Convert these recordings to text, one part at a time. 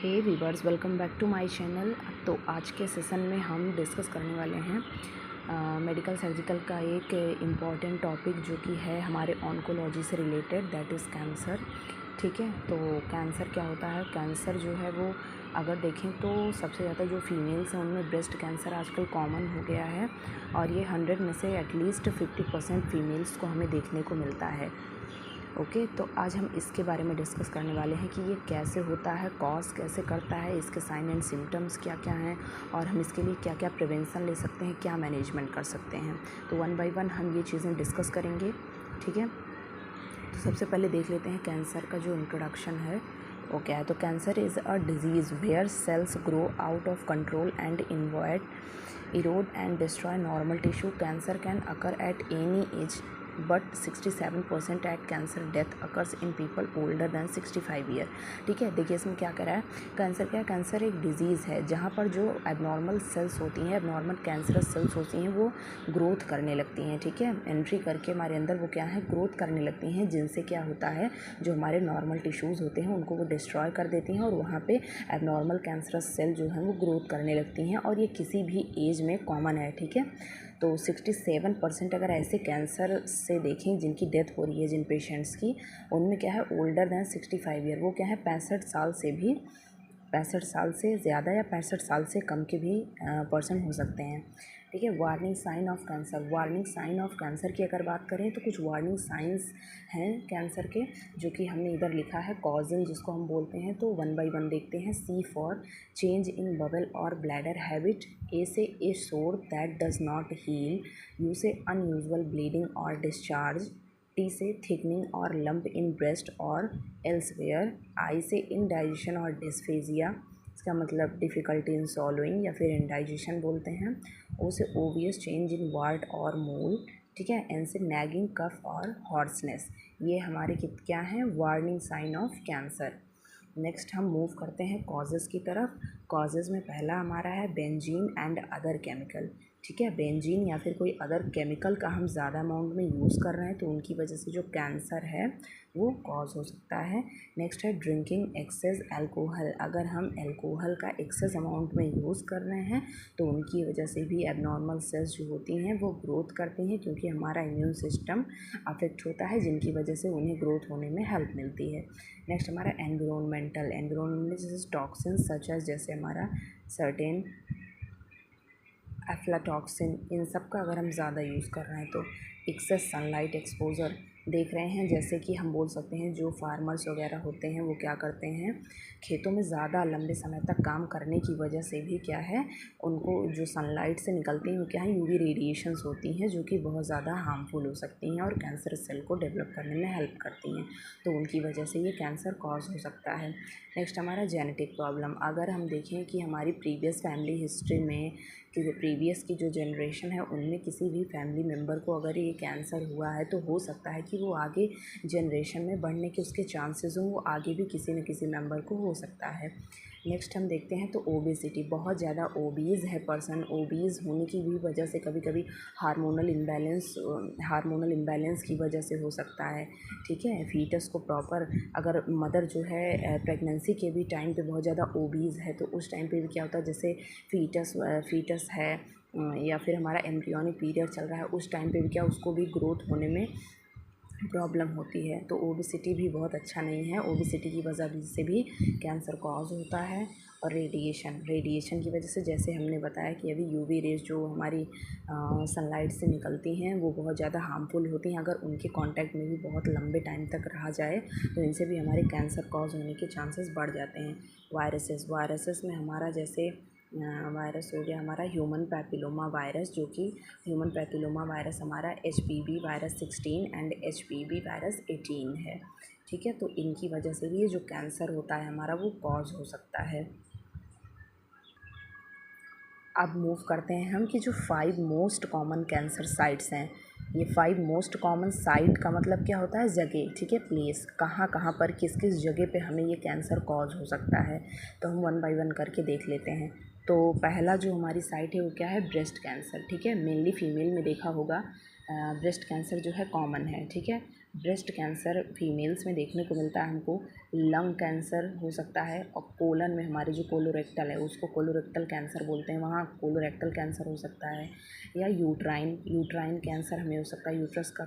Hey viewers, welcome back to my channel. तो आज के सेशन में हम डिस्कस करने वाले हैं मेडिकल सर्जिकल का एक इम्पॉर्टेंट टॉपिक जो कि है हमारे ऑन्कोलॉजी से रिलेटेड, दैट इज़ कैंसर। ठीक है, तो कैंसर क्या होता है? कैंसर जो है वो अगर देखें तो सबसे ज़्यादा जो फीमेल्स हैं उनमें ब्रेस्ट कैंसर आजकल कॉमन हो गया है और ये 100 में से एटलीस्ट 50% फीमेल्स को हमें देखने को मिलता है। ओके, तो आज हम इसके बारे में डिस्कस करने वाले हैं कि ये कैसे होता है, कॉज कैसे करता है, इसके साइन एंड सिम्टम्स क्या क्या हैं और हम इसके लिए क्या क्या प्रिवेंशन ले सकते हैं, क्या मैनेजमेंट कर सकते हैं। तो वन बाय वन हम ये चीज़ें डिस्कस करेंगे। ठीक है, तो सबसे पहले देख लेते हैं कैंसर का जो इंट्रोडक्शन है वो क्या है। तो cancer is a disease where cells grow out of control and erode and destroy normal tissue. Cancer can occur at any age, but 67% at cancer death occurs in people older than 65 year. ठीक है, देखिए इसमें क्या करा है। Cancer क्या है? Cancer एक डिजीज़ है जहाँ पर जो एबनॉर्मल सेल्स होती हैं, एबनॉर्मल कैंसरस सेल्स होती हैं, वो ग्रोथ करने लगती हैं। ठीक है, एंट्री करके हमारे अंदर वो क्या है, ग्रोथ करने लगती हैं, जिनसे क्या होता है, जो हमारे नॉर्मल टिश्यूज़ होते हैं उनको वो डिस्ट्रॉय कर देती हैं और वहाँ पे एबनॉर्मल कैंसरस सेल जो हैं वो ग्रोथ करने लगती हैं और ये किसी भी एज में कॉमन है। ठीक है, तो 67% अगर ऐसे कैंसर से देखें जिनकी डेथ हो रही है, जिन पेशेंट्स की, उनमें क्या है, ओल्डर दैन 65 ईयर, वो क्या है 65 साल से भी, 65 साल से ज़्यादा या 65 साल से कम के भी पर्सन हो सकते हैं। ठीक है, warning sign of cancer. Warning sign of cancer की अगर बात करें तो कुछ वार्निंग साइंस हैं कैंसर के, जो कि हमने इधर लिखा है कॉजल जिसको हम बोलते हैं। तो वन बाय वन देखते हैं। C for change in bowel or bladder habit. A से a sore that does not heal. U से unusual bleeding or discharge. T से thickening or lump in breast or elsewhere. I से indigestion और dysphagia, इसका मतलब difficulty in सॉलोइंग या फिर indigestion बोलते हैं। ओ से ओवियस चेंज इन वार्ड और मोल। ठीक है, एन से नैगिंग कफ और हॉर्सनेस। ये हमारे क्या हैं, warning sign of cancer. Next हम मूव करते हैं कॉजेज़ की तरफ। कॉजेज़ में पहला हमारा है बेंजीन एंड अदर केमिकल। ठीक है, बेंजीन या फिर कोई अदर केमिकल का हम ज़्यादा अमाउंट में यूज़ कर रहे हैं तो उनकी वजह से जो कैंसर है वो कॉज हो सकता है। नेक्स्ट है ड्रिंकिंग एक्सेस अल्कोहल। अगर हम अल्कोहल का एक्सेस अमाउंट में यूज़ कर रहे हैं तो उनकी वजह से भी एबनॉर्मल सेल्स जो होती हैं वो ग्रोथ करती हैं, क्योंकि हमारा इम्यून सिस्टम अफेक्ट होता है, जिनकी वजह से उन्हें ग्रोथ होने में हेल्प मिलती है। नेक्स्ट हमारा एनवायरमेंटल जैसे टॉक्सिन सच एज, जैसे हमारा सर्टेन एफ्लाटॉक्सिन, इन सब का अगर हम ज़्यादा यूज़ कर रहे हैं तो एक्सेस सनलाइट एक्सपोजर देख रहे हैं, जैसे कि हम बोल सकते हैं जो फार्मर्स वगैरह होते हैं वो क्या करते हैं, खेतों में ज़्यादा लंबे समय तक काम करने की वजह से भी क्या है, उनको जो सनलाइट से निकलती हैं वो क्या है, यूवी रेडिएशंस होती हैं जो कि बहुत ज़्यादा हार्मफुल हो सकती हैं और कैंसर सेल को डेवलप करने में हेल्प करती हैं, तो उनकी वजह से ये कैंसर कॉज हो सकता है। नेक्स्ट हमारा जेनेटिक प्रॉब्लम। अगर हम देखें कि हमारी प्रीवियस फैमिली हिस्ट्री में कि प्रीवियस की जो जनरेशन है उनमें किसी भी फैमिली मेम्बर को अगर ये कैंसर हुआ है तो हो सकता है कि वो आगे जनरेशन में बढ़ने के उसके चांसेस हों, वो आगे भी किसी न किसी मेम्बर को हो सकता है। नेक्स्ट हम देखते हैं तो ओबेसिटी। बहुत ज़्यादा ओबीज़ है पर्सन, ओबीज़ होने की भी वजह से कभी कभी हार्मोनल इम्बैलेंस की वजह से हो सकता है। ठीक है, फीटस को प्रॉपर, अगर मदर जो है प्रेगनेंसी के भी टाइम पे बहुत ज़्यादा ओबीज़ है तो उस टाइम पे भी क्या होता है, जैसे फीटस है या फिर हमारा एम्ब्रियोनिक पीरियड चल रहा है, उस टाइम पे भी क्या, उसको भी ग्रोथ होने में प्रॉब्लम होती है। तो ओबेसिटी भी बहुत अच्छा नहीं है, ओबेसिटी की वजह से भी कैंसर कॉज होता है। और रेडिएशन की वजह से, जैसे हमने बताया कि अभी यूवी रेज जो हमारी सनलाइट से निकलती हैं वो बहुत ज़्यादा हार्मफुल होती हैं, अगर उनके कांटेक्ट में भी बहुत लंबे टाइम तक रहा जाए तो इनसे भी हमारे कैंसर कॉज होने के चांसेस बढ़ जाते हैं। वायरसेस में हमारा जैसे वायरस हो गया हमारा ह्यूमन पैपिलोमा वायरस, जो कि ह्यूमन पैपिलोमा वायरस हमारा HPV virus 16 and HPV virus 18 है। ठीक है, तो इनकी वजह से भी ये जो कैंसर होता है हमारा वो कॉज हो सकता है। अब मूव करते हैं हम कि जो 5 मोस्ट कॉमन कैंसर साइट्स हैं। ये 5 मोस्ट कॉमन साइट का मतलब क्या होता है, जगह। ठीक है, प्लेस, कहाँ कहाँ पर किस किस जगह पे हमें ये कैंसर कॉज हो सकता है, तो हम वन बाय वन करके देख लेते हैं। तो पहला जो हमारी साइट है वो क्या है, ब्रेस्ट कैंसर। ठीक है, मेनली फीमेल में देखा होगा ब्रेस्ट कैंसर जो है कॉमन है। ठीक है, ब्रेस्ट कैंसर फीमेल्स में देखने को मिलता है हमको, लंग कैंसर हो सकता है, और कोलन में हमारे जो कोलोरेक्टल है उसको कोलोरेक्टल कैंसर बोलते हैं, वहाँ कोलोरेक्टल कैंसर हो सकता है, या यूट्राइन कैंसर हमें हो सकता है, यूट्रस का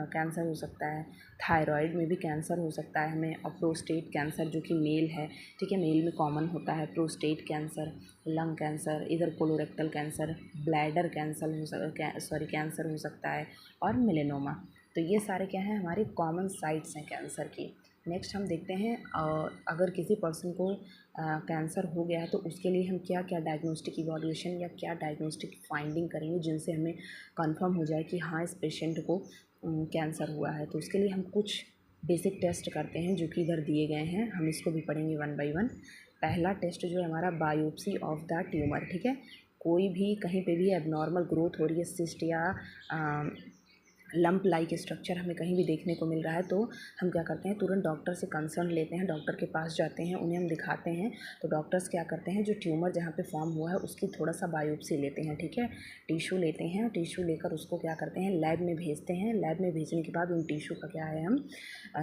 कैंसर हो सकता है, थायराइड में भी कैंसर हो सकता है हमें, और प्रोस्टेट कैंसर जो कि मेल है, ठीक है, मेल में कॉमन होता है प्रोस्टेट कैंसर, लंग कैंसर, इधर कोलोरेक्टल कैंसर, ब्लैडर कैंसर हो सकता है, और मेलेनोमा। तो ये सारे क्या हैं, हमारे कॉमन साइट्स हैं कैंसर की। नेक्स्ट हम देखते हैं अगर किसी पर्सन को कैंसर हो गया है तो उसके लिए हम क्या क्या डायग्नोस्टिक इवैल्यूएशन या क्या डायग्नोस्टिक फाइंडिंग करेंगे जिनसे हमें कंफर्म हो जाए कि हाँ इस पेशेंट को कैंसर हुआ है। तो उसके लिए हम कुछ बेसिक टेस्ट करते हैं जो कि इधर दिए गए हैं, हम इसको भी पढ़ेंगे वन बाय वन। पहला टेस्ट जो है हमारा बायोप्सी ऑफ द ट्यूमर, ठीक है। कोई भी कहीं पे भी एबनॉर्मल ग्रोथ हो रही है, सिस्ट या लंप लाइक स्ट्रक्चर हमें कहीं भी देखने को मिल रहा है तो हम क्या करते हैं, तुरंत डॉक्टर से कंसर्न लेते हैं, डॉक्टर के पास जाते हैं, उन्हें हम दिखाते हैं। तो डॉक्टर्स क्या करते हैं, जो ट्यूमर जहाँ पे फॉर्म हुआ है उसकी थोड़ा सा बायोप्सी लेते हैं, ठीक है, टिश्यू लेते हैं, टिश्यू लेकर उसको क्या करते हैं, लैब में भेजते हैं। लैब में भेजने के बाद उन टिश्यू का क्या है हम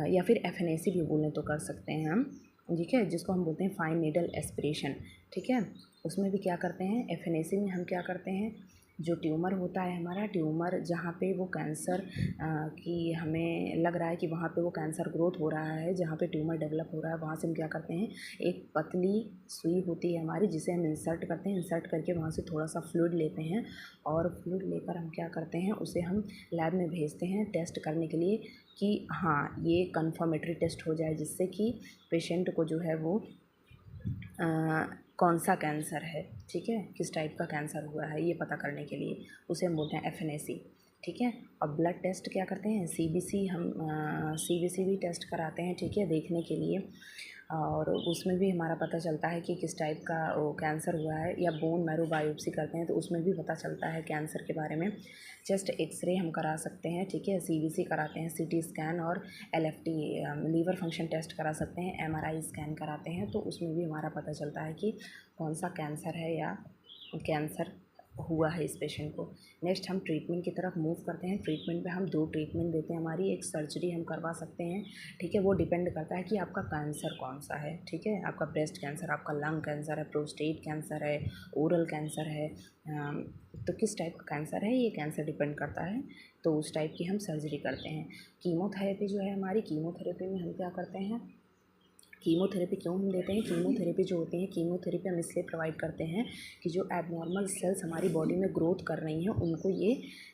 या फिर FNAC भी बोलें तो कर सकते हैं हम, ठीक है, जिसको हम बोलते हैं फाइन नीडल एस्पिरेशन, ठीक है। उसमें भी क्या करते हैं, FNAC में हम क्या करते हैं, जो ट्यूमर होता है हमारा, ट्यूमर जहाँ पे वो कैंसर की हमें लग रहा है कि वहाँ पे वो कैंसर ग्रोथ हो रहा है, जहाँ पे ट्यूमर डेवलप हो रहा है, वहाँ से हम क्या करते हैं, एक पतली सुई होती है हमारी जिसे हम इंसर्ट करते हैं, इंसर्ट करके वहाँ से थोड़ा सा फ्लूइड लेते हैं, और फ्लूइड लेकर हम क्या करते हैं, उसे हम लैब में भेजते हैं टेस्ट करने के लिए कि हाँ ये कन्फर्मेटरी टेस्ट हो जाए, जिससे कि पेशेंट को जो है वो कौन सा कैंसर है, ठीक है, किस टाइप का कैंसर हुआ है ये पता करने के लिए, उसे हम बोलते हैं FNAC, ठीक है। और ब्लड टेस्ट क्या करते हैं, CBC, हम CBC भी टेस्ट कराते हैं, ठीक है, देखने के लिए, और उसमें भी हमारा पता चलता है कि किस टाइप का वो कैंसर हुआ है, या बोन मैरो बायोप्सी करते हैं तो उसमें भी पता चलता है कैंसर के बारे में। चेस्ट एक्सरे हम करा सकते हैं, ठीक है, CBC कराते हैं, CT स्कैन और LFT लीवर फंक्शन टेस्ट करा सकते हैं, MRI स्कैन कराते हैं, तो उसमें भी हमारा पता चलता है कि कौन सा कैंसर है या कैंसर हुआ है इस पेशेंट को। नेक्स्ट हम ट्रीटमेंट की तरफ मूव करते हैं। ट्रीटमेंट में हम 2 ट्रीटमेंट देते हैं, हमारी एक सर्जरी हम करवा सकते हैं, ठीक है, वो डिपेंड करता है कि आपका कैंसर कौन सा है, ठीक है, आपका ब्रेस्ट कैंसर, आपका लंग कैंसर है, प्रोस्टेट कैंसर है, ओरल कैंसर है, तो किस टाइप का कैंसर है ये कैंसर डिपेंड करता है, तो उस टाइप की हम सर्जरी करते हैं। कीमोथेरेपी जो है हमारी, कीमोथेरेपी में हम क्या करते हैं, कीमोथेरेपी क्यों हम देते हैं, कीमोथेरेपी जो होती है, कीमोथेरेपी हम इसलिए प्रोवाइड करते हैं कि जो एबनॉर्मल सेल्स हमारी बॉडी में ग्रोथ कर रही हैं उनको ये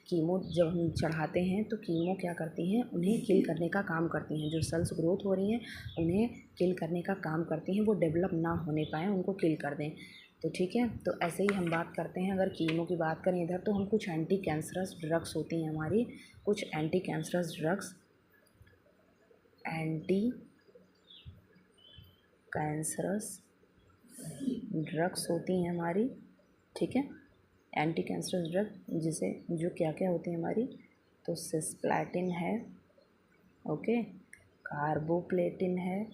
कीमो जब हम चढ़ाते हैं तो कीमो क्या करती हैं, उन्हें किल करने का काम करती हैं, जो सेल्स ग्रोथ हो रही हैं उन्हें किल करने का काम करती हैं, वो डेवलप ना होने पाएँ, उनको किल कर दें। तो ठीक है, तो ऐसे ही हम बात करते हैं, अगर कीमो की बात करें इधर तो हम कुछ एंटी कैंसरस ड्रग्स होती हैं हमारी, कुछ anti cancerous drugs, anti cancerous drugs होती हैं हमारी, ठीक है, एंटी कैंसरस ड्रग जिसे जो क्या क्या होती हैं हमारी, तो सिस्प्लैटिन है, ओके, कार्बोप्लेटिन है,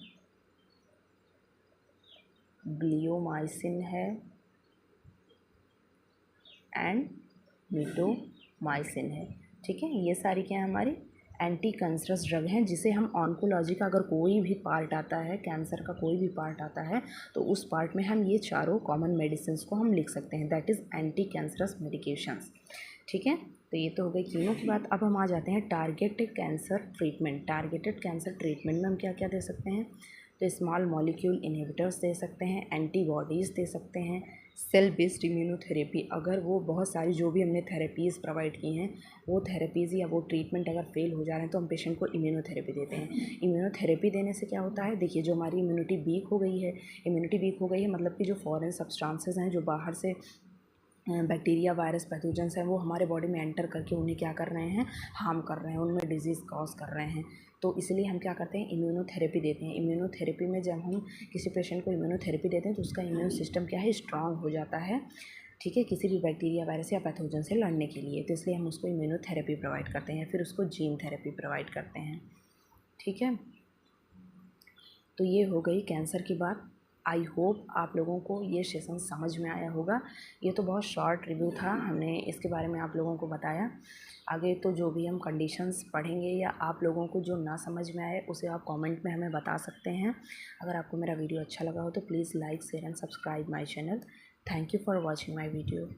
ग्लियोमाइसिन है एंड मिटोमाइसिन है, ठीक है। ये सारी क्या है हमारी एंटी कैंसरस ड्रग हैं, जिसे हम ऑन्कोलॉजी का अगर कोई भी पार्ट आता है, कैंसर का कोई भी पार्ट आता है तो उस पार्ट में हम ये चारों कॉमन मेडिसिन को हम लिख सकते हैं, that is anti cancerous medications, ठीक है। तो ये तो हो गई कीमो की बात। अब हम आ जाते हैं targeted cancer treatment. Targeted cancer treatment में हम क्या क्या दे सकते हैं, तो स्मॉल मॉलिक्यूल इनहिबिटर्स दे सकते हैं, एंटीबॉडीज़ दे सकते हैं, सेल बेस्ड इम्यूनोथेरेपी, अगर वो बहुत सारी जो भी हमने थेरेपीज़ प्रोवाइड की हैं वो थेरेपीज़ या वो ट्रीटमेंट अगर फेल हो जा रहे हैं तो हम पेशेंट को इम्यूनोथेरेपी देते हैं। इम्यूनोथेरेपी देने से क्या होता है, देखिए जो हमारी इम्यूनिटी वीक हो गई है, इम्यूनिटी वीक हो गई है मतलब कि जो फॉरेन सब्सटेंसेस हैं, जो बाहर से बैक्टीरिया वायरस पैथोजेंस हैं, वो हमारे बॉडी में एंटर करके उन्हें क्या कर रहे हैं, हार्म कर रहे हैं, उनमें डिजीज़ कॉज कर रहे हैं। तो इसलिए हम क्या करते हैं, इम्यूनोथेरेपी देते हैं। इम्यूनोथेरेपी में जब हम किसी पेशेंट को इम्यूनोथेरेपी देते हैं तो उसका इम्यून सिस्टम क्या है, स्ट्रांग हो जाता है, ठीक है, किसी भी बैक्टीरिया वायरस या पैथोजन से लड़ने के लिए। तो इसलिए हम उसको इम्यूनोथेरेपी प्रोवाइड करते हैं, फिर उसको जीन थेरेपी प्रोवाइड करते हैं, ठीक है। तो ये हो गई कैंसर की बात। आई होप आप लोगों को ये सेशन समझ में आया होगा। ये तो बहुत शॉर्ट रिव्यू था, हमने इसके बारे में आप लोगों को बताया। आगे तो जो भी हम कंडीशंस पढ़ेंगे या आप लोगों को जो ना समझ में आए उसे आप कमेंट में हमें बता सकते हैं। अगर आपको मेरा वीडियो अच्छा लगा हो तो please like share and subscribe my channel. Thank you for watching my video.